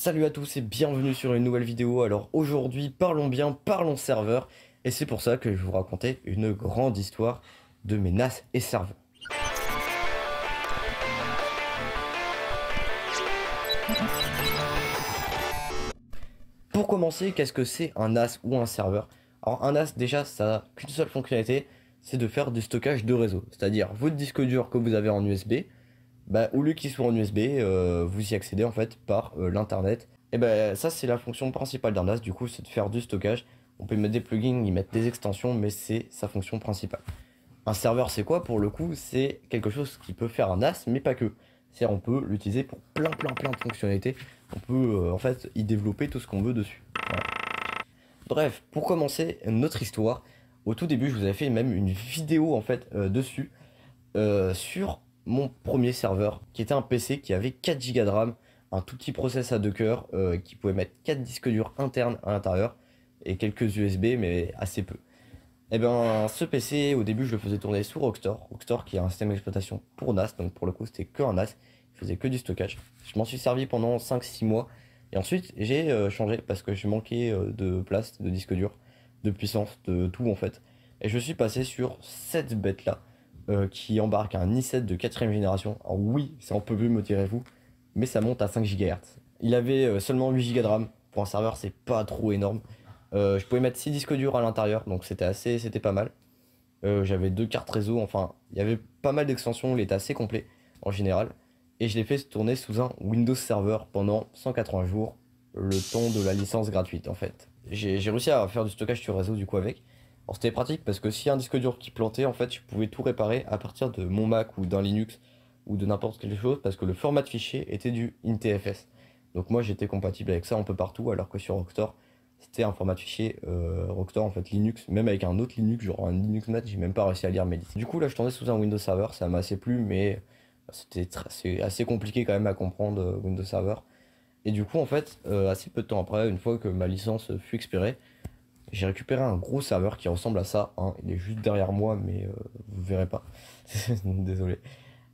Salut à tous et bienvenue sur une nouvelle vidéo. Alors aujourd'hui, parlons bien, parlons serveur. Et c'est pour ça que je vais vous raconter une grande histoire de mes NAS et serveurs. Pour commencer, qu'est-ce que c'est un NAS ou un serveur? Alors un NAS, déjà, ça n'a qu'une seule fonctionnalité, c'est de faire du stockage de réseau. C'est-à-dire votre disque dur que vous avez en USB, au lieu qu'il soit en USB, vous y accédez en fait par l'internet. Et ça c'est la fonction principale d'un NAS, du coup c'est de faire du stockage. On peut y mettre des plugins, y mettre des extensions, mais c'est sa fonction principale. Un serveur c'est quoi pour le coup? C'est quelque chose qui peut faire un NAS, mais pas que. C'est-à-dire on peut l'utiliser pour plein de fonctionnalités. On peut en fait y développer tout ce qu'on veut dessus. Voilà. Bref, pour commencer notre histoire, au tout début je vous avais fait même une vidéo en fait dessus sur mon premier serveur qui était un PC qui avait 4 Go de RAM, un tout petit process à 2 cœurs qui pouvait mettre 4 disques durs internes à l'intérieur et quelques USB mais assez peu. Et bien ce PC au début je le faisais tourner sous Rockstor, Rockstor qui est un système d'exploitation pour NAS, donc pour le coup c'était que un NAS, il faisait que du stockage. Je m'en suis servi pendant 5-6 mois et ensuite j'ai changé parce que je manquais de place, de disque dur, de puissance, de tout en fait. Et je suis passé sur cette bête là qui embarque un i7 de 4ème génération. Alors oui, c'est un peu plus, me direz-vous, mais ça monte à 5 GHz. Il avait seulement 8 Go de RAM. Pour un serveur, c'est pas trop énorme. Je pouvais mettre 6 disques durs à l'intérieur, donc c'était pas mal. J'avais 2 cartes réseau, enfin, il y avait pas mal d'extensions, il était assez complet en général. Et je l'ai fait tourner sous un Windows Server pendant 180 jours, le temps de la licence gratuite en fait. J'ai réussi à faire du stockage sur réseau du coup avec. Alors c'était pratique parce que s'il y a un disque dur qui plantait, en fait, je pouvais tout réparer à partir de mon Mac ou d'un Linux ou de n'importe quelle chose parce que le format de fichier était du INTFS. Donc moi j'étais compatible avec ça un peu partout alors que sur Rockstor, c'était un format de fichier Rockstor en fait Linux, même avec un autre Linux, genre un Linux Mat, j'ai même pas réussi à lire mes listes. Du coup là je tournais sous un Windows Server, ça m'a assez plu mais c'est assez compliqué quand même à comprendre Windows Server. Et du coup en fait, assez peu de temps après, une fois que ma licence fut expirée, j'ai récupéré un gros serveur qui ressemble à ça, hein. Il est juste derrière moi, mais vous verrez pas. Désolé.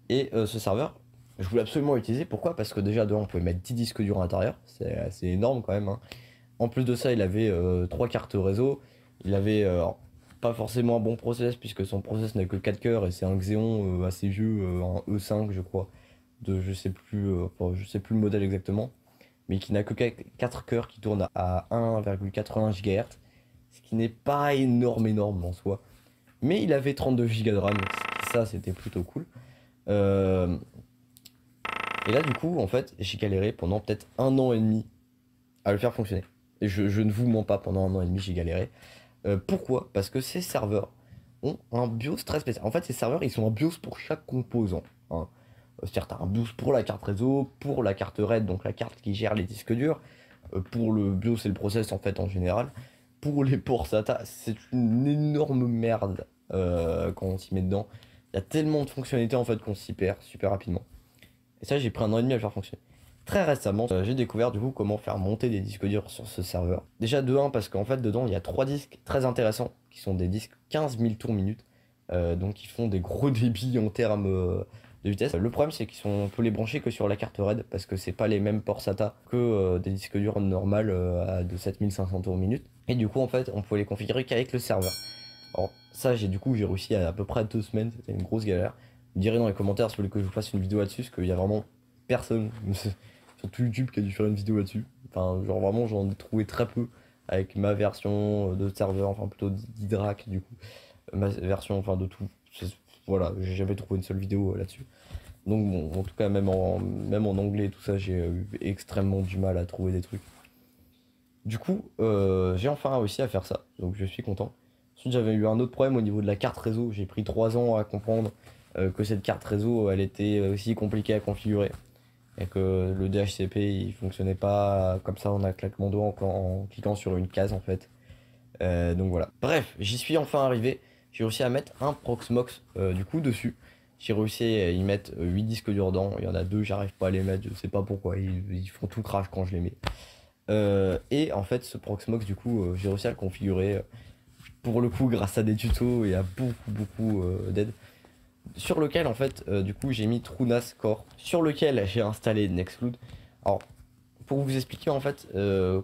Et ce serveur, je voulais absolument l'utiliser. Pourquoi? Parce que déjà, dedans, on pouvait mettre 10 disques durs à l'intérieur. C'est assez énorme quand même, hein. En plus de ça, il avait 3 cartes réseau. Il avait pas forcément un bon process, puisque son process n'a que 4 cœurs et c'est un Xeon assez vieux, un E5, je crois. Enfin, je sais plus le modèle exactement. Mais qui n'a que 4 cœurs qui tournent à 1,81 GHz, ce qui n'est pas énorme en soi. Mais il avait 32 Go de RAM, ça c'était plutôt cool. Euh, et là du coup, en fait, j'ai galéré pendant peut-être 1 an et demi à le faire fonctionner. Et je ne vous mens pas, pendant 1 an et demi j'ai galéré. Pourquoi? Parce que ces serveurs ont un BIOS très spécial. En fait, ces serveurs, ils sont un BIOS pour chaque composant, hein. C'est-à-dire, tu as un BIOS pour la carte réseau, pour la carte RAID, donc la carte qui gère les disques durs, pour le BIOS et le process en fait en général. Pour les ports SATA, c'est une énorme merde quand on s'y met dedans. Il y a tellement de fonctionnalités en fait qu'on s'y perd super rapidement. Et ça, j'ai pris 1 an et demi à le faire fonctionner. Très récemment, j'ai découvert du coup comment faire monter des disques durs sur ce serveur. Déjà de 1 parce qu'en fait dedans il y a 3 disques très intéressants qui sont des disques 15 000 tours minute. Donc ils font des gros débits en termes de vitesse. Le problème c'est on peut les brancher que sur la carte RAID parce que c'est pas les mêmes ports SATA que des disques durs normaux de 7500 tours minute. Et du coup en fait on pouvait les configurer qu'avec le serveur. Alors ça j'ai réussi à peu près 2 semaines, c'était une grosse galère. Vous me direz dans les commentaires si vous voulez que je vous fasse une vidéo là-dessus, parce qu'il y a vraiment personne sur tout YouTube qui a dû faire une vidéo là-dessus. Enfin genre vraiment j'en ai trouvé très peu avec ma version de serveur, enfin plutôt d'Hydrac du coup. Ma version enfin de tout. Voilà, j'ai jamais trouvé une seule vidéo là-dessus. Donc bon, en tout cas même en anglais et tout ça, j'ai eu extrêmement du mal à trouver des trucs. Du coup, j'ai enfin réussi à faire ça, donc je suis content. Ensuite, j'avais eu un autre problème au niveau de la carte réseau. J'ai pris 3 ans à comprendre que cette carte réseau, elle était aussi compliquée à configurer. Et que le DHCP, il fonctionnait pas comme ça en un claquement de doigts en cliquant sur une case en fait. Donc voilà. Bref, j'y suis enfin arrivé. J'ai réussi à mettre un Proxmox du coup dessus. J'ai réussi à y mettre 8 disques durs dedans. Il y en a 2, j'arrive pas à les mettre, je sais pas pourquoi. Ils font tout crash quand je les mets. Et en fait, ce Proxmox, du coup, j'ai réussi à le configurer pour le coup grâce à des tutos et à beaucoup d'aide. Sur lequel, en fait, du coup, j'ai mis TrueNAS Core, sur lequel j'ai installé Nextcloud. Alors, Pour vous expliquer en fait,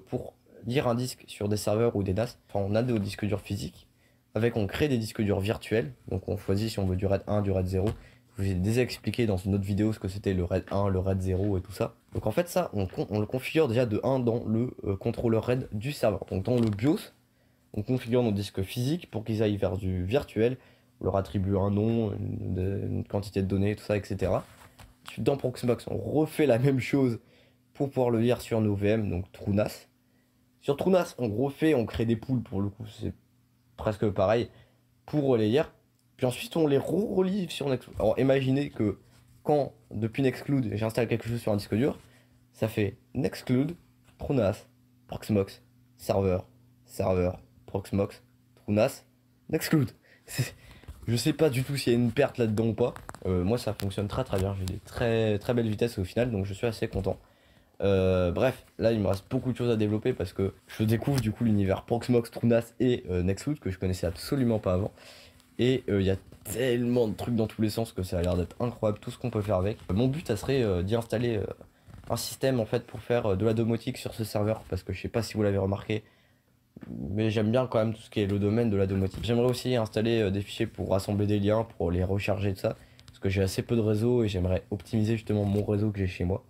pour lire un disque sur des serveurs ou des NAS, enfin, on a des disques durs physiques. Avec, on crée des disques durs virtuels. Donc on choisit si on veut du RAID 1, du RAID 0. Je vous ai déjà expliqué dans une autre vidéo ce que c'était le RAID 1, le RAID 0 et tout ça. Donc en fait ça, on le configure déjà de 1 dans le contrôleur RAID du serveur. Donc dans le BIOS, on configure nos disques physiques pour qu'ils aillent vers du virtuel. On leur attribue un nom, une quantité de données, tout ça, etc. Ensuite dans Proxmox, on refait la même chose pour pouvoir le lire sur nos VM, donc TrueNAS. Sur TrueNAS, on refait, on crée des pools, pour le coup, c'est presque pareil, pour les lire. Puis ensuite, on les relie sur Nextcloud. Alors imaginez que quand, depuis Nextcloud, j'installe quelque chose sur un disque dur, ça fait Nextcloud, TrueNAS, Proxmox, serveur, Proxmox, TrueNAS, Nextcloud. Je sais pas du tout s'il y a une perte là-dedans ou pas. Moi, ça fonctionne très très bien. J'ai des très belles vitesses au final, donc je suis assez content. Bref, là il me reste beaucoup de choses à développer parce que je découvre du coup l'univers Proxmox, TrueNAS et Nextcloud que je connaissais absolument pas avant. Et il y a tellement de trucs dans tous les sens que ça a l'air d'être incroyable tout ce qu'on peut faire avec. Mon but ça serait d'y installer un système en fait pour faire de la domotique sur ce serveur parce que je sais pas si vous l'avez remarqué, mais j'aime bien quand même tout ce qui est le domaine de la domotique. J'aimerais aussi installer des fichiers pour rassembler des liens, pour les recharger tout ça, parce que j'ai assez peu de réseau et j'aimerais optimiser justement mon réseau que j'ai chez moi.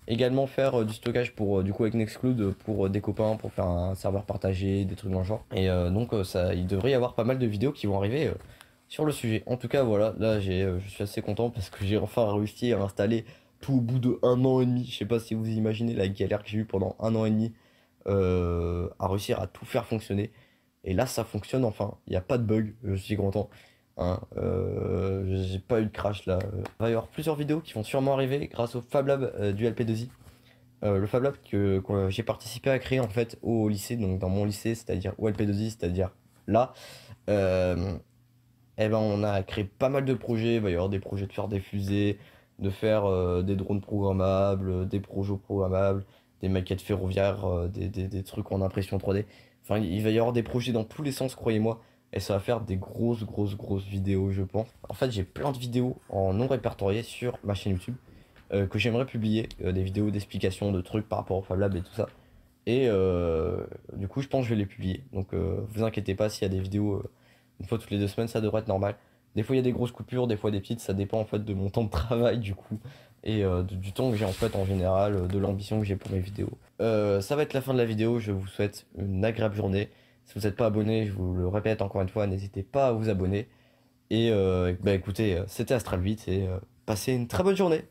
Également faire du stockage pour du coup avec Nextcloud pour des copains, pour faire un serveur partagé, des trucs dans le genre. Et donc ça, il devrait y avoir pas mal de vidéos qui vont arriver sur le sujet. En tout cas voilà, là je suis assez content parce que j'ai enfin réussi à installer tout au bout de 1 an et demi. Je sais pas si vous imaginez la galère que j'ai eu pendant 1 an et demi à réussir à tout faire fonctionner. Et là ça fonctionne enfin, il n'y a pas de bug, je suis content. Hein, j'ai pas eu de crash là. Il va y avoir plusieurs vidéos qui vont sûrement arriver grâce au Fab Lab du LP2I. Le Fab Lab que j'ai participé à créer en fait au lycée, donc dans mon lycée, c'est-à-dire au LP2I, c'est-à-dire là. Euh, et ben on a créé pas mal de projets. Il va y avoir des projets de faire des fusées, de faire des drones programmables, des projets programmables, des maquettes ferroviaires, des trucs en impression 3D. Enfin, il va y avoir des projets dans tous les sens, croyez-moi. Et ça va faire des grosses vidéos, je pense. En fait, j'ai plein de vidéos en non répertoriées sur ma chaîne YouTube que j'aimerais publier. Des vidéos d'explication de trucs par rapport au Fab Lab et tout ça. Et du coup, je pense que je vais les publier. Donc, vous inquiétez pas s'il y a des vidéos une fois toutes les 2 semaines, ça devrait être normal. Des fois, il y a des grosses coupures, des fois des petites. Ça dépend en fait de mon temps de travail, du coup. Et du temps que j'ai en fait en général, de l'ambition que j'ai pour mes vidéos. Ça va être la fin de la vidéo. Je vous souhaite une agréable journée. Si vous n'êtes pas abonné, je vous le répète encore une fois, n'hésitez pas à vous abonner. Et bah écoutez, c'était Astral 8 et passez une très bonne journée.